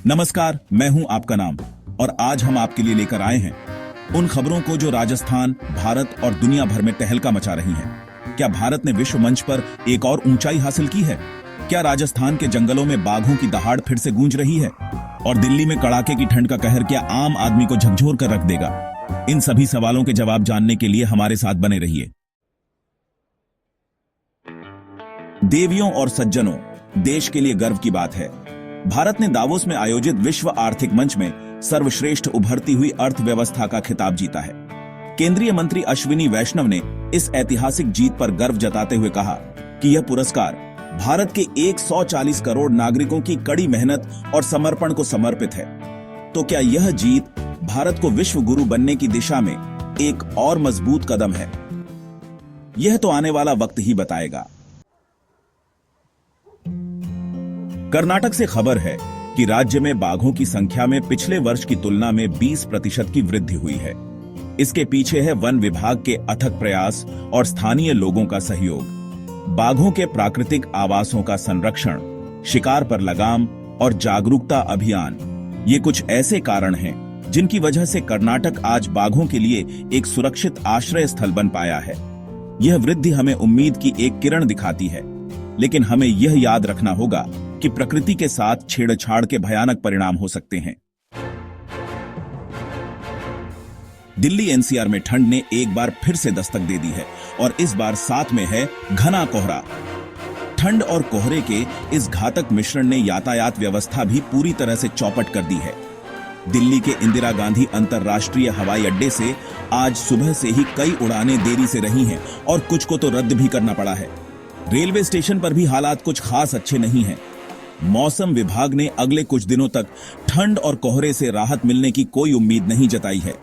नमस्कार, मैं हूं आपका नाम और आज हम आपके लिए लेकर आए हैं उन खबरों को जो राजस्थान, भारत और दुनिया भर में तहलका मचा रही हैं। क्या भारत ने विश्व मंच पर एक और ऊंचाई हासिल की है? क्या राजस्थान के जंगलों में बाघों की दहाड़ फिर से गूंज रही है? और दिल्ली में कड़ाके की ठंड का कहर क्या आम आदमी को झकझोर कर रख देगा? इन सभी सवालों के जवाब जानने के लिए हमारे साथ बने रहिए। देवियों और सज्जनों, देश के लिए गर्व की बात है, भारत ने दावोस में आयोजित विश्व आर्थिक मंच में सर्वश्रेष्ठ उभरती हुई अर्थव्यवस्था का खिताब जीता है। केंद्रीय मंत्री अश्विनी वैष्णव ने इस ऐतिहासिक जीत पर गर्व जताते हुए कहा कि यह पुरस्कार भारत के 140 करोड़ नागरिकों की कड़ी मेहनत और समर्पण को समर्पित है। तो क्या यह जीत भारत को विश्व गुरु बनने की दिशा में एक और मजबूत कदम है? यह तो आने वाला वक्त ही बताएगा। कर्नाटक से खबर है कि राज्य में बाघों की संख्या में पिछले वर्ष की तुलना में 20% की वृद्धि हुई है। इसके पीछे है वन विभाग के अथक प्रयास और स्थानीय लोगों का सहयोग। बाघों के प्राकृतिक आवासों का संरक्षण, शिकार पर लगाम और जागरूकता अभियान, ये कुछ ऐसे कारण हैं जिनकी वजह से कर्नाटक आज बाघों के लिए एक सुरक्षित आश्रय स्थल बन पाया है। यह वृद्धि हमें उम्मीद की एक किरण दिखाती है, लेकिन हमें यह याद रखना होगा कि प्रकृति के साथ छेड़छाड़ के भयानक परिणाम हो सकते हैं। दिल्ली एनसीआर में ठंड ने एक बार फिर से दस्तक दे दी है और इस बार साथ में है घना कोहरा। ठंड और कोहरे के इस घातक मिश्रण ने यातायात व्यवस्था भी पूरी तरह से चौपट कर दी है। दिल्ली के इंदिरा गांधी अंतर्राष्ट्रीय हवाई अड्डे से आज सुबह से ही कई उड़ानें देरी से रही हैं और कुछ को तो रद्द भी करना पड़ा है। रेलवे स्टेशन पर भी हालात कुछ खास अच्छे नहीं हैं। मौसम विभाग ने अगले कुछ दिनों तक ठंड और कोहरे से राहत मिलने की कोई उम्मीद नहीं जताई है।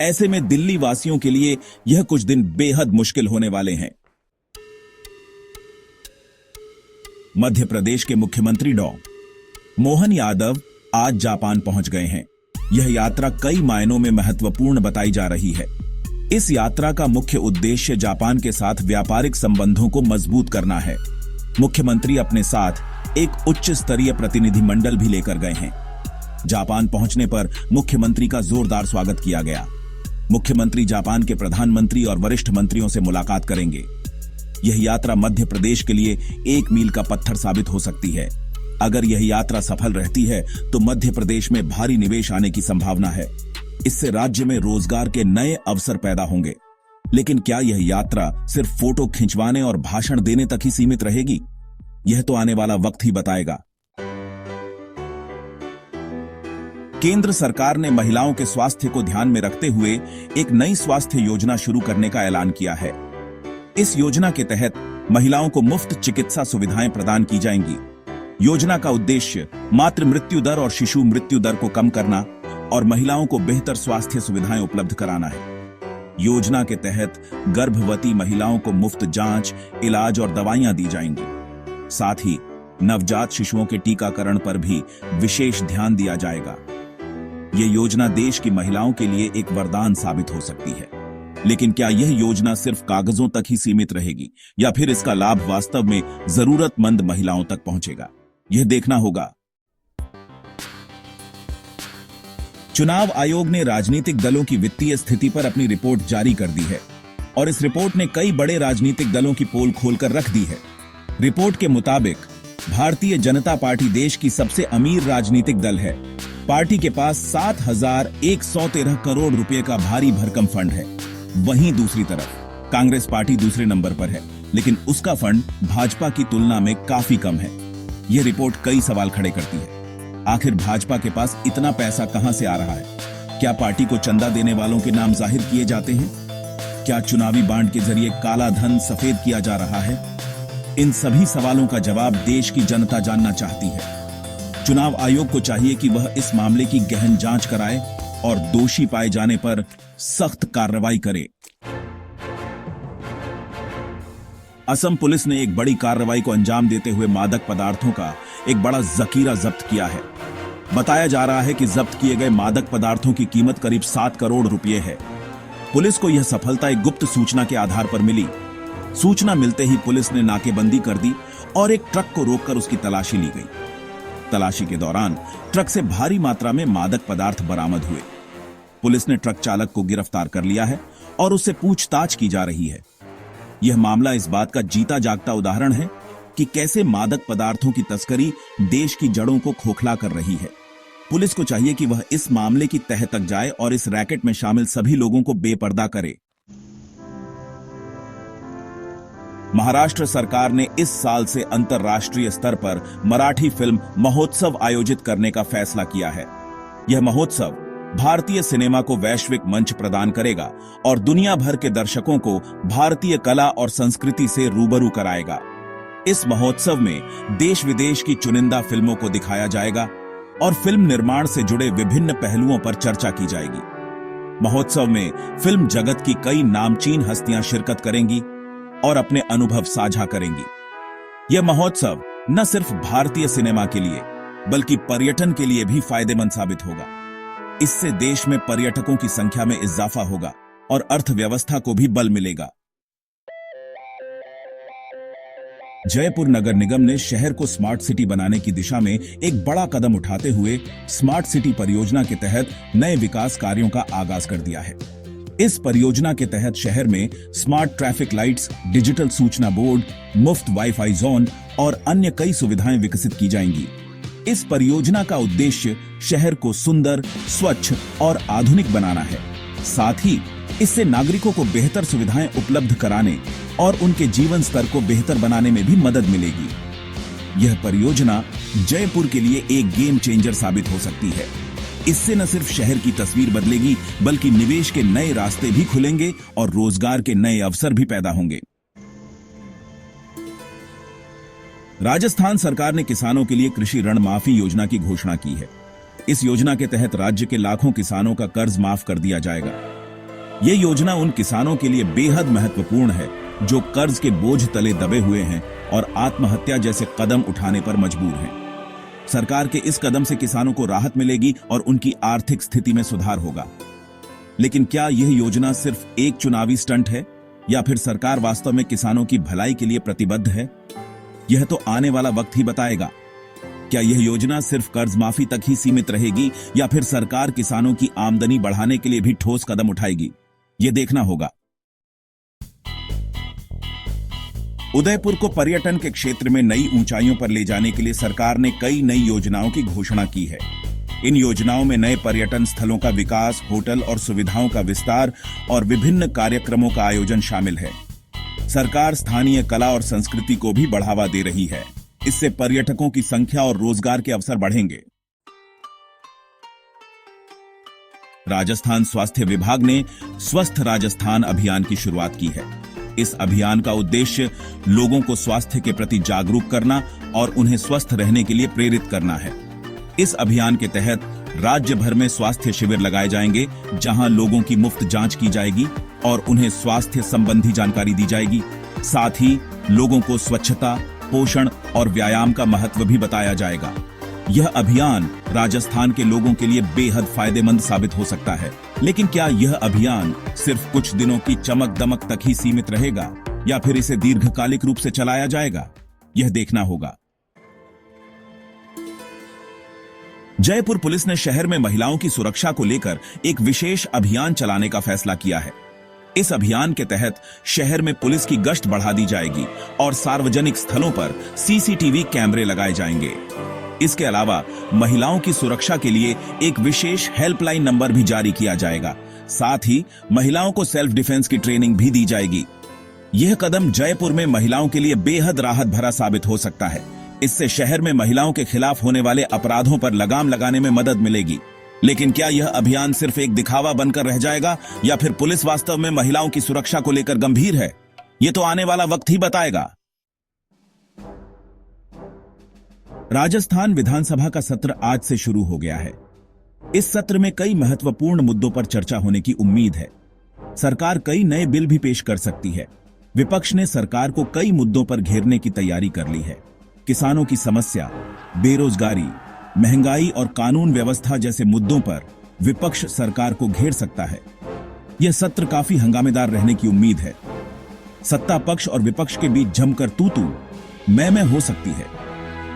ऐसे में दिल्ली वासियों के लिए यह कुछ दिन बेहद मुश्किल होने वाले हैं। मध्य प्रदेश के मुख्यमंत्री डॉ. मोहन यादव आज जापान पहुंच गए हैं। यह यात्रा कई मायनों में महत्वपूर्ण बताई जा रही है। इस यात्रा का मुख्य उद्देश्य जापान के साथ व्यापारिक संबंधों को मजबूत करना है। मुख्यमंत्री अपने साथ एक उच्च स्तरीय प्रतिनिधिमंडल भी लेकर गए हैं। जापान पहुंचने पर मुख्यमंत्री का जोरदार स्वागत किया गया। मुख्यमंत्री जापान के प्रधानमंत्री और वरिष्ठ मंत्रियों से मुलाकात करेंगे। यह यात्रा मध्य प्रदेश के लिए एक मील का पत्थर साबित हो सकती है। अगर यह यात्रा सफल रहती है तो मध्य प्रदेश में भारी निवेश आने की संभावना है। इससे राज्य में रोजगार के नए अवसर पैदा होंगे। लेकिन क्या यह यात्रा सिर्फ फोटो खिंचवाने और भाषण देने तक ही सीमित रहेगी? यह तो आने वाला वक्त ही बताएगा। केंद्र सरकार ने महिलाओं के स्वास्थ्य को ध्यान में रखते हुए एक नई स्वास्थ्य योजना शुरू करने का ऐलान किया है। इस योजना के तहत महिलाओं को मुफ्त चिकित्सा सुविधाएं प्रदान की जाएंगी। योजना का उद्देश्य मातृ मृत्यु दर और शिशु मृत्यु दर को कम करना और महिलाओं को बेहतर स्वास्थ्य सुविधाएं उपलब्ध कराना है। योजना के तहत गर्भवती महिलाओं को मुफ्त जांच, इलाज और दवाइयां दी जाएंगी। साथ ही नवजात शिशुओं के टीकाकरण पर भी विशेष ध्यान दिया जाएगा। यह योजना देश की महिलाओं के लिए एक वरदान साबित हो सकती है। लेकिन क्या यह योजना सिर्फ कागजों तक ही सीमित रहेगी या फिर इसका लाभ वास्तव में जरूरतमंद महिलाओं तक पहुंचेगा? यह देखना होगा। चुनाव आयोग ने राजनीतिक दलों की वित्तीय स्थिति पर अपनी रिपोर्ट जारी कर दी है और इस रिपोर्ट ने कई बड़े राजनीतिक दलों की पोल खोलकर रख दी है। रिपोर्ट के मुताबिक भारतीय जनता पार्टी देश की सबसे अमीर राजनीतिक दल है। पार्टी के पास 7,113 करोड़ रुपए का भारी भरकम फंड है। वहीं दूसरी तरफ कांग्रेस पार्टी दूसरे नंबर पर है, लेकिन उसका फंड भाजपा की तुलना में काफी कम है। यह रिपोर्ट कई सवाल खड़े करती है। आखिर भाजपा के पास इतना पैसा कहां से आ रहा है? क्या पार्टी को चंदा देने वालों के नाम जाहिर किए जाते हैं? क्या चुनावी बांड के जरिए काला धन सफेद किया जा रहा है? इन सभी सवालों का जवाब देश की जनता जानना चाहती है। चुनाव आयोग को चाहिए कि वह इस मामले की गहन जांच कराए और दोषी पाए जाने पर सख्त कार्रवाई करे। असम पुलिस ने एक बड़ी कार्रवाई को अंजाम देते हुए मादक पदार्थों का एक बड़ा जखीरा जब्त किया है। बताया जा रहा है कि जब्त किए गए मादक पदार्थों की कीमत करीब 7 करोड़ रुपए है। पुलिस को यह सफलता एक गुप्त सूचना के आधार पर मिली। सूचना मिलते ही पुलिस ने नाकेबंदी कर दी और एक ट्रक को रोककर उसकी तलाशी ली गई। तलाशी के दौरान ट्रक से भारी मात्रा में मादक पदार्थ बरामद हुए। पुलिस ने ट्रक चालक को गिरफ्तार कर लिया है और उससे पूछताछ की जा रही है। यह मामला इस बात का जीता जागता उदाहरण है कि कैसे मादक पदार्थों की तस्करी देश की जड़ों को खोखला कर रही है। पुलिस को चाहिए कि वह इस मामले की तह तक जाए और इस रैकेट में शामिल सभी लोगों को बेपर्दा करे। महाराष्ट्र सरकार ने इस साल से अंतर्राष्ट्रीय स्तर पर मराठी फिल्म महोत्सव आयोजित करने का फैसला किया है। यह महोत्सव भारतीय सिनेमा को वैश्विक मंच प्रदान करेगा और दुनिया भर के दर्शकों को भारतीय कला और संस्कृति से रूबरू कराएगा। इस महोत्सव में देश विदेश की चुनिंदा फिल्मों को दिखाया जाएगा और फिल्म निर्माण से जुड़े विभिन्न पहलुओं पर चर्चा की जाएगी। महोत्सव में फिल्म जगत की कई नामचीन हस्तियां शिरकत करेंगी और अपने अनुभव साझा करेंगी। यह महोत्सव न सिर्फ भारतीय सिनेमा के लिए बल्कि पर्यटन के लिए भी फायदेमंद साबित होगा। इससे देश में पर्यटकों की संख्या में इजाफा होगा और अर्थव्यवस्था को भी बल मिलेगा। जयपुर नगर निगम ने शहर को स्मार्ट सिटी बनाने की दिशा में एक बड़ा कदम उठाते हुए स्मार्ट सिटी परियोजना के तहत नए विकास कार्यों का आगाज कर दिया है। इस परियोजना के तहत शहर में स्मार्ट ट्रैफिक लाइट्स, डिजिटल सूचना बोर्ड, मुफ्त वाईफाई जोन और अन्य कई सुविधाएं विकसित की जाएंगी। इस परियोजना का उद्देश्य शहर को सुंदर, स्वच्छ और आधुनिक बनाना है। साथ ही इससे नागरिकों को बेहतर सुविधाएं उपलब्ध कराने और उनके जीवन स्तर को बेहतर बनाने में भी मदद मिलेगी। यह परियोजना जयपुर के लिए एक गेम चेंजर साबित हो सकती है। इससे न सिर्फ शहर की तस्वीर बदलेगी बल्कि निवेश के नए रास्ते भी खुलेंगे और रोजगार के नए अवसर भी पैदा होंगे। राजस्थान सरकार ने किसानों के लिए कृषि ऋण माफी योजना की घोषणा की है। इस योजना के तहत राज्य के लाखों किसानों का कर्ज माफ कर दिया जाएगा। यह योजना उन किसानों के लिए बेहद महत्वपूर्ण है जो कर्ज के बोझ तले दबे हुए हैं और आत्महत्या जैसे कदम उठाने पर मजबूर हैं। सरकार के इस कदम से किसानों को राहत मिलेगी और उनकी आर्थिक स्थिति में सुधार होगा। लेकिन क्या यह योजना सिर्फ एक चुनावी स्टंट है या फिर सरकार वास्तव में किसानों की भलाई के लिए प्रतिबद्ध है? यह तो आने वाला वक्त ही बताएगा। क्या यह योजना सिर्फ कर्ज माफी तक ही सीमित रहेगी या फिर सरकार किसानों की आमदनी बढ़ाने के लिए भी ठोस कदम उठाएगी? यह देखना होगा। उदयपुर को पर्यटन के क्षेत्र में नई ऊंचाइयों पर ले जाने के लिए सरकार ने कई नई योजनाओं की घोषणा की है। इन योजनाओं में नए पर्यटन स्थलों का विकास, होटल और सुविधाओं का विस्तार और विभिन्न कार्यक्रमों का आयोजन शामिल है। सरकार स्थानीय कला और संस्कृति को भी बढ़ावा दे रही है। इससे पर्यटकों की संख्या और रोजगार के अवसर बढ़ेंगे। राजस्थान स्वास्थ्य विभाग ने स्वस्थ राजस्थान अभियान की शुरुआत की है। इस अभियान का उद्देश्य लोगों को स्वास्थ्य के प्रति जागरूक करना और उन्हें स्वस्थ रहने के लिए प्रेरित करना है। इस अभियान के तहत राज्य भर में स्वास्थ्य शिविर लगाए जाएंगे, जहां लोगों की मुफ्त जांच की जाएगी और उन्हें स्वास्थ्य संबंधी जानकारी दी जाएगी। साथ ही लोगों को स्वच्छता, पोषण और व्यायाम का महत्व भी बताया जाएगा। यह अभियान राजस्थान के लोगों के लिए बेहद फायदेमंद साबित हो सकता है। लेकिन क्या यह अभियान सिर्फ कुछ दिनों की चमक दमक तक ही सीमित रहेगा या फिर इसे दीर्घकालिक रूप से चलाया जाएगा? यह देखना होगा। जयपुर पुलिस ने शहर में महिलाओं की सुरक्षा को लेकर एक विशेष अभियान चलाने का फैसला किया है। इस अभियान के तहत शहर में पुलिस की गश्त बढ़ा दी जाएगी और सार्वजनिक स्थलों पर सीसीटीवी कैमरे लगाए जाएंगे। इसके अलावा महिलाओं की सुरक्षा के लिए एक विशेष हेल्पलाइन नंबर भी जारी किया जाएगा। साथ ही महिलाओं को सेल्फ डिफेंस की ट्रेनिंग भी दी जाएगी। यह कदम जयपुर में महिलाओं के लिए बेहद राहत भरा साबित हो सकता है। इससे शहर में महिलाओं के खिलाफ होने वाले अपराधों पर लगाम लगाने में मदद मिलेगी। लेकिन क्या यह अभियान सिर्फ एक दिखावा बनकर रह जाएगा या फिर पुलिस वास्तव में महिलाओं की सुरक्षा को लेकर गंभीर है? यह तो आने वाला वक्त ही बताएगा। राजस्थान विधानसभा का सत्र आज से शुरू हो गया है। इस सत्र में कई महत्वपूर्ण मुद्दों पर चर्चा होने की उम्मीद है। सरकार कई नए बिल भी पेश कर सकती है। विपक्ष ने सरकार को कई मुद्दों पर घेरने की तैयारी कर ली है। किसानों की समस्या, बेरोजगारी, महंगाई और कानून व्यवस्था जैसे मुद्दों पर विपक्ष सरकार को घेर सकता है। यह सत्र काफी हंगामेदार रहने की उम्मीद है। सत्ता पक्ष और विपक्ष के बीच जमकर तू-तू, मैं हो सकती है।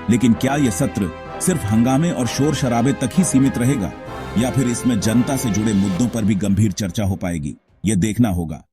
लेकिन क्या यह सत्र सिर्फ हंगामे और शोर शराबे तक ही सीमित रहेगा या फिर इसमें जनता से जुड़े मुद्दों पर भी गंभीर चर्चा हो पाएगी, ये देखना होगा।